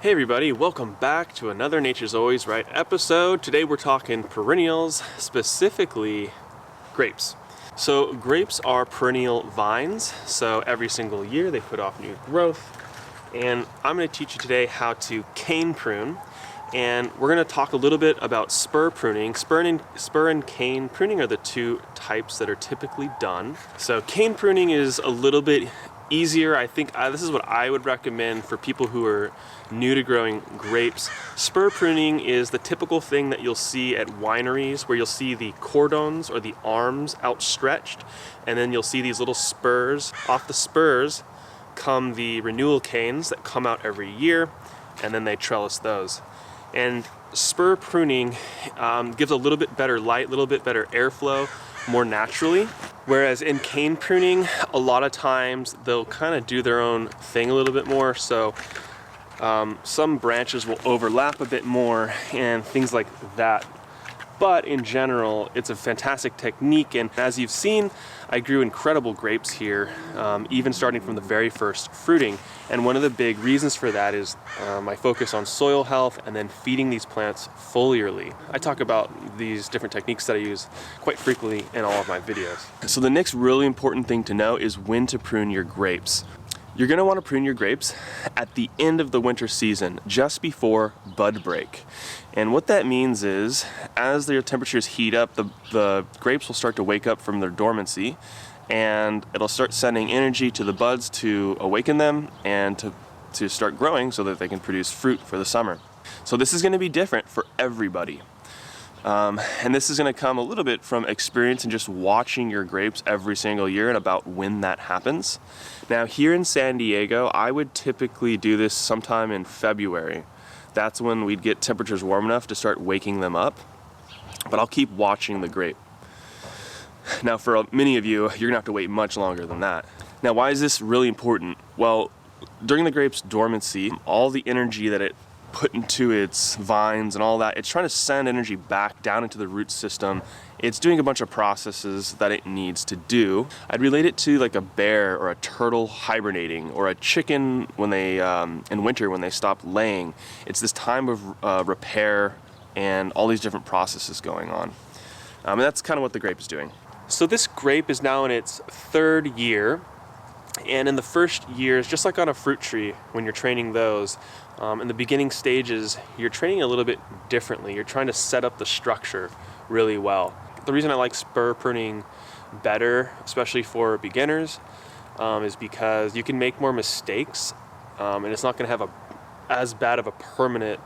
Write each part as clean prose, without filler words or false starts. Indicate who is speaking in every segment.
Speaker 1: Hey everybody, welcome back to another Nature's Always Right episode. Today we're talking perennials, specifically grapes. So grapes are perennial vines, so every single year they put off new growth. And I'm going to teach you today how to cane prune. And we're going to talk a little bit about spur pruning. Spur and cane pruning are the two types that are typically done. So cane pruning is a little bit easier. I think this is what I would recommend for people who are new to growing grapes. Spur pruning is the typical thing that you'll see at wineries, where you'll see the cordons or the arms outstretched, and then you'll see these little spurs. Off the spurs come the renewal canes that come out every year, and then they trellis those. And spur pruning gives a little bit better light, a little bit better airflow, more naturally. Whereas in cane pruning, a lot of times they'll kind of do their own thing a little bit more. So some branches will overlap a bit more and things like that. But in general, it's a fantastic technique, and as you've seen, I grew incredible grapes here, even starting from the very first fruiting. And one of the big reasons for that is my focus on soil health and then feeding these plants foliarly. I talk about these different techniques that I use quite frequently in all of my videos. So the next really important thing to know is when to prune your grapes. You're going to want to prune your grapes at the end of the winter season, just before bud break. And what that means is, as their temperatures heat up, the grapes will start to wake up from their dormancy, and it'll start sending energy to the buds to awaken them and to start growing so that they can produce fruit for the summer. So this is going to be different for everybody. And this is going to come a little bit from experience and just watching your grapes every single year and about when that happens. Now here in San Diego, I would typically do this sometime in February. That's when we'd get temperatures warm enough to start waking them up. But I'll keep watching the grape. Now for many of you, you're going to have to wait much longer than that. Now why is this really important? Well, during the grape's dormancy, all the energy that it put into its vines and all that, it's trying to send energy back down into the root system. It's doing a bunch of processes that it needs to do. I'd relate it to like a bear or a turtle hibernating, or a chicken when they in winter when they stop laying. It's this time of repair and all these different processes going on. And that's kind of what the grape is doing. So this grape is now in its third year. And in the first years, just like on a fruit tree, when you're training those, in the beginning stages, you're training a little bit differently. You're trying to set up the structure really well. The reason I like spur pruning better, especially for beginners, is because you can make more mistakes, and it's not going to have as bad of a permanent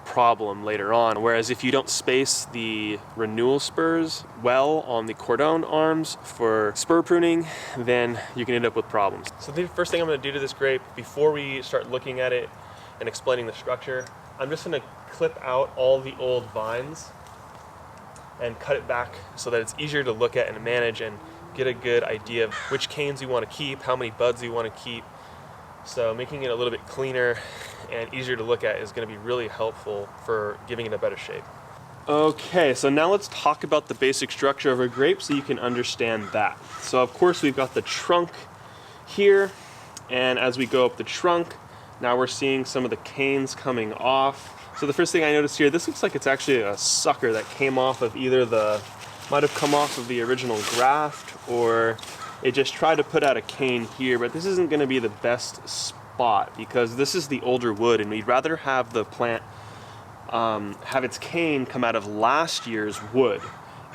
Speaker 1: problem later on. Whereas if you don't space the renewal spurs well on the cordon arms for spur pruning, then you can end up with problems. So the first thing I'm going to do to this grape, before we start looking at it and explaining the structure, I'm just going to clip out all the old vines and cut it back so that it's easier to look at and manage and get a good idea of which canes you want to keep, how many buds you want to keep. So making it a little bit cleaner and easier to look at is going to be really helpful for giving it a better shape. Okay, so now let's talk about the basic structure of a grape so you can understand that. So of course we've got the trunk here, and as we go up the trunk, now we're seeing some of the canes coming off. So the first thing I noticed here, this looks like it's actually a sucker that came off of might have come off of the original graft, or it just tried to put out a cane here, but this isn't going to be the best spot because this is the older wood, and we'd rather have the plant have its cane come out of last year's wood,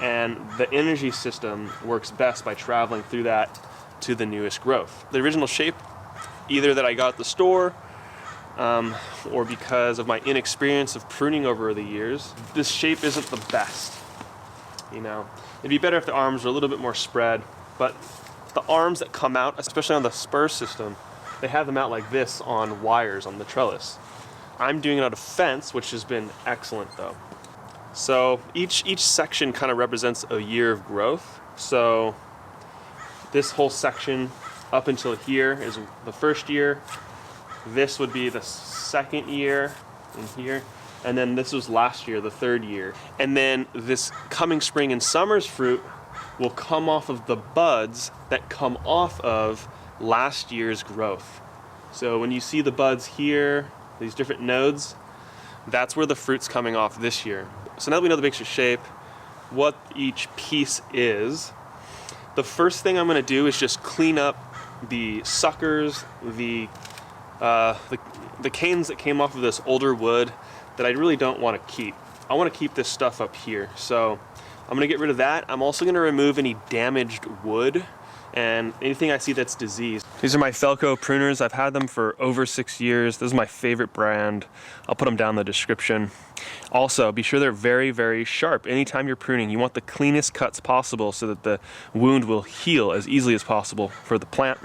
Speaker 1: and the energy system works best by traveling through that to the newest growth. The original shape, either that I got at the store or because of my inexperience of pruning over the years, this shape isn't the best. You know, it'd be better if the arms were a little bit more spread, but the arms that come out, especially on the spur system, they have them out like this on wires on the trellis. I'm doing it on a fence, which has been excellent though. So each section kind of represents a year of growth. So this whole section up until here is the first year. This would be the second year in here. And then this was last year, the third year. And then this coming spring and summer's fruit will come off of the buds that come off of last year's growth. So when you see the buds here these different nodes, that's where the fruit's coming off this year. So now that we know the mixture shape, what each piece is, the first thing I'm gonna do is just clean up the suckers, the canes that came off of this older wood that I really don't wanna keep. I wanna keep this stuff up here. So I'm gonna get rid of that. I'm also gonna remove any damaged wood and anything I see that's diseased. These are my Felco pruners. I've had them for over 6 years. This is my favorite brand. I'll put them down in the description. Also, be sure they're very, very sharp. Anytime you're pruning, you want the cleanest cuts possible so that the wound will heal as easily as possible for the plant.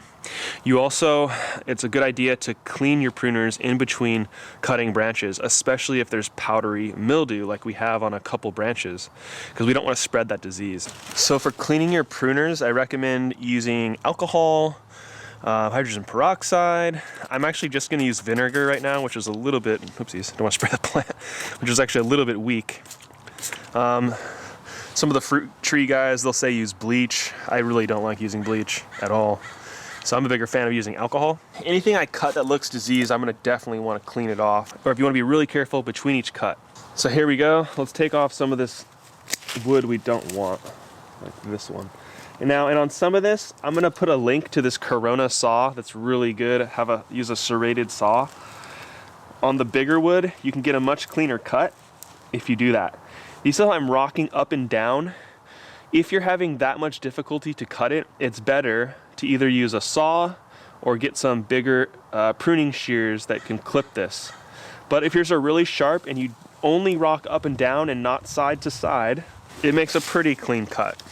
Speaker 1: You also, it's a good idea to clean your pruners in between cutting branches, especially if there's powdery mildew like we have on a couple branches, because we don't want to spread that disease. So for cleaning your pruners, I recommend using alcohol, hydrogen peroxide. I'm actually just going to use vinegar right now, which is a little bit, oopsies, don't want to spray the plant, which is actually a little bit weak. Some of the fruit tree guys, they'll say use bleach. I really don't like using bleach at all. So I'm a bigger fan of using alcohol. Anything I cut that looks diseased, I'm gonna definitely wanna clean it off. Or if you wanna be really careful between each cut. So here we go. Let's take off some of this wood we don't want, like this one. And on some of this, I'm gonna put a link to this Corona saw that's really good. Use a serrated saw. On the bigger wood, you can get a much cleaner cut if you do that. You see how I'm rocking up and down? If you're having that much difficulty to cut it, it's better to either use a saw or get some bigger pruning shears that can clip this. But if yours are really sharp and you only rock up and down and not side to side, it makes a pretty clean cut.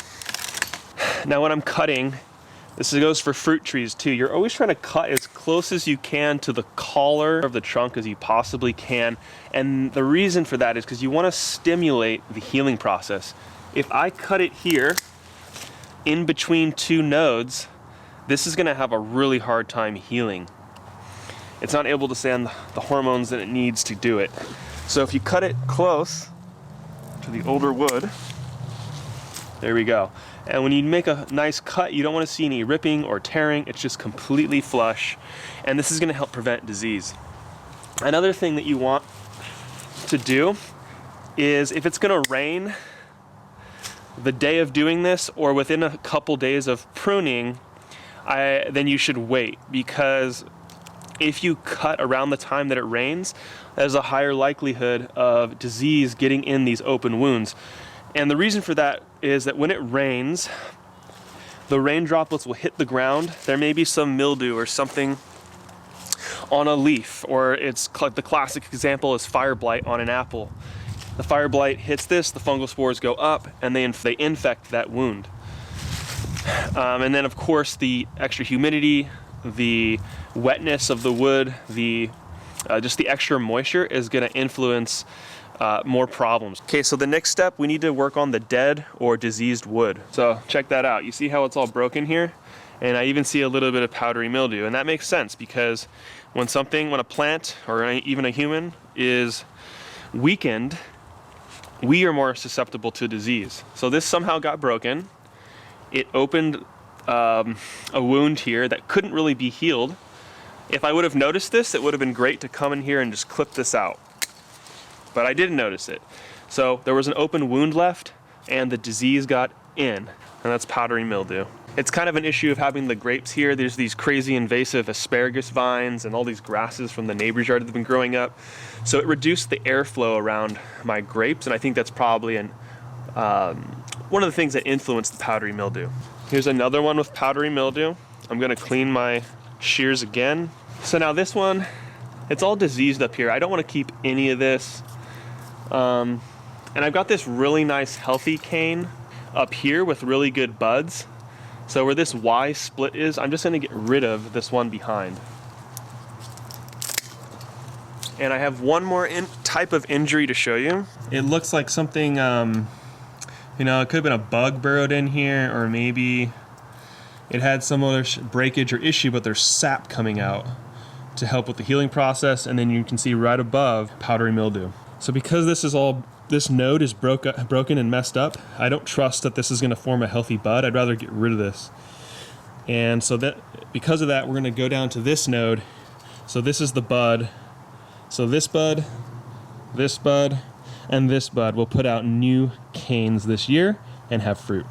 Speaker 1: Now when I'm cutting, this goes for fruit trees too, you're always trying to cut as close as you can to the collar of the trunk as you possibly can. And the reason for that is because you want to stimulate the healing process. If I cut it here, in between two nodes, this is gonna have a really hard time healing. It's not able to send the hormones that it needs to do it. So if you cut it close to the older wood, there we go. And when you make a nice cut, you don't wanna see any ripping or tearing, it's just completely flush. And this is gonna help prevent disease. Another thing that you want to do is if it's gonna rain, the day of doing this or within a couple days of pruning, then you should wait, because if you cut around the time that it rains, there's a higher likelihood of disease getting in these open wounds. And the reason for that is that when it rains, the rain droplets will hit the ground. There may be some mildew or something on a leaf, or it's the classic example is fire blight on an apple. The fire blight hits this, the fungal spores go up, and they infect that wound. And then of course the extra humidity, the wetness of the wood, just the extra moisture is gonna influence more problems. Okay, so the next step, we need to work on the dead or diseased wood. So check that out. You see how it's all broken here? And I even see a little bit of powdery mildew, and that makes sense because when a plant or even a human is weakened, we are more susceptible to disease. So this somehow got broken. It opened a wound here that couldn't really be healed. If I would have noticed this, it would have been great to come in here and just clip this out. But I didn't notice it. So there was an open wound left and the disease got in, and that's powdery mildew. It's kind of an issue of having the grapes here. There's these crazy invasive asparagus vines and all these grasses from the neighbor's yard that have been growing up. So it reduced the airflow around my grapes, and I think that's probably one of the things that influenced the powdery mildew. Here's another one with powdery mildew. I'm gonna clean my shears again. So now this one, it's all diseased up here. I don't wanna keep any of this. And I've got this really nice healthy cane up here with really good buds. So where this Y split is, I'm just gonna get rid of this one behind. And I have one more type of injury to show you. It looks like something, it could have been a bug burrowed in here, or maybe it had some other breakage or issue, but there's sap coming out to help with the healing process. And then you can see right above powdery mildew. So because this node is broken and messed up, I don't trust that this is gonna form a healthy bud. I'd rather get rid of this. And so because of that, we're gonna go down to this node. So this is the bud. So this bud, and this bud will put out new canes this year and have fruit.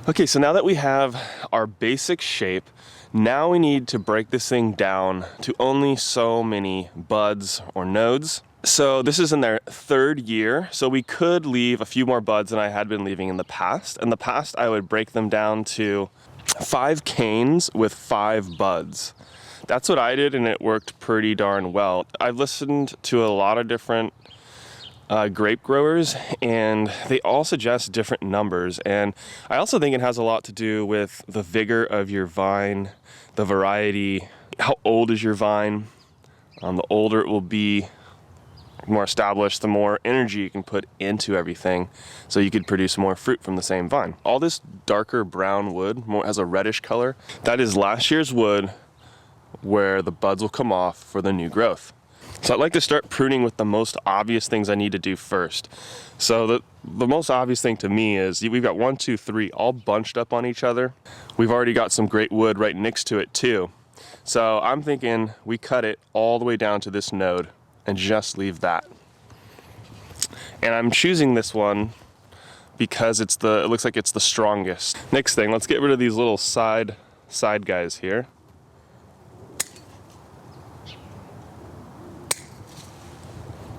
Speaker 1: Okay, so now that we have our basic shape, now we need to break this thing down to only so many buds or nodes. So this is in their third year, so we could leave a few more buds than I had been leaving in the past. In the past, I would break them down to 5 canes with 5 buds. That's what I did, and it worked pretty darn well. I've listened to a lot of different grape growers, and they all suggest different numbers. And I also think it has a lot to do with the vigor of your vine, the variety, how old is your vine. The older it will be, more established, the more energy you can put into everything, so you could produce more fruit from the same vine. All this darker brown wood has a reddish color. That is last year's wood where the buds will come off for the new growth. So I'd like to start pruning with the most obvious things I need to do first. So the most obvious thing to me is we've got 1, 2, 3 all bunched up on each other. We've already got some great wood right next to it too. So I'm thinking we cut it all the way down to this node and just leave that. And I'm choosing this one because it looks like it's the strongest. Next thing, let's get rid of these little side guys here.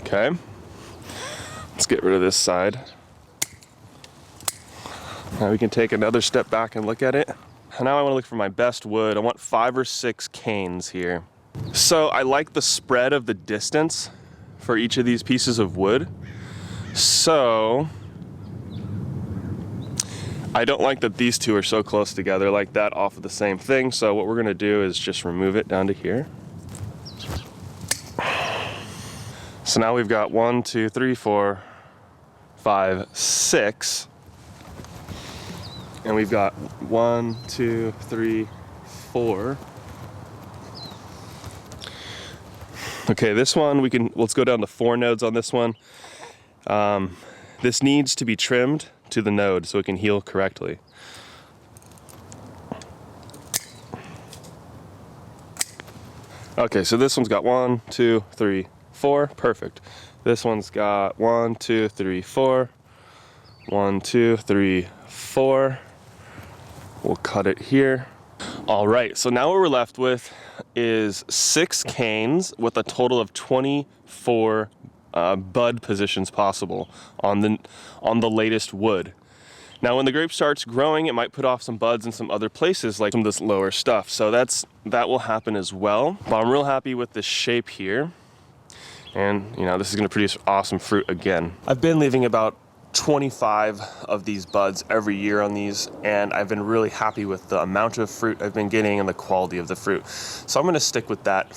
Speaker 1: Okay, let's get rid of this side. Now we can take another step back and look at it. And now I want to look for my best wood. I want 5 or 6 canes here. So I like the spread of the distance for each of these pieces of wood. So I don't like that these two are so close together like that off of the same thing. So what we're gonna do is just remove it down to here. So now we've got 1, 2, 3, 4, 5, 6. And we've got 1, 2, 3, 4. Okay, this one let's go down to 4 nodes on this one. This needs to be trimmed to the node so it can heal correctly. Okay, so this one's got 1, 2, 3, 4, perfect. This one's got 1, 2, 3, 4. 1, 2, 3, 4. We'll cut it here. All right, so now what we're left with is 6 canes with a total of 24 bud positions possible on the latest wood. Now when the grape starts growing, it might put off some buds in some other places, like some of this lower stuff. So that will happen as well. But I'm real happy with this shape here. And this is gonna produce awesome fruit again. I've been leaving about 25 of these buds every year on these, and I've been really happy with the amount of fruit I've been getting and the quality of the fruit. So I'm gonna stick with that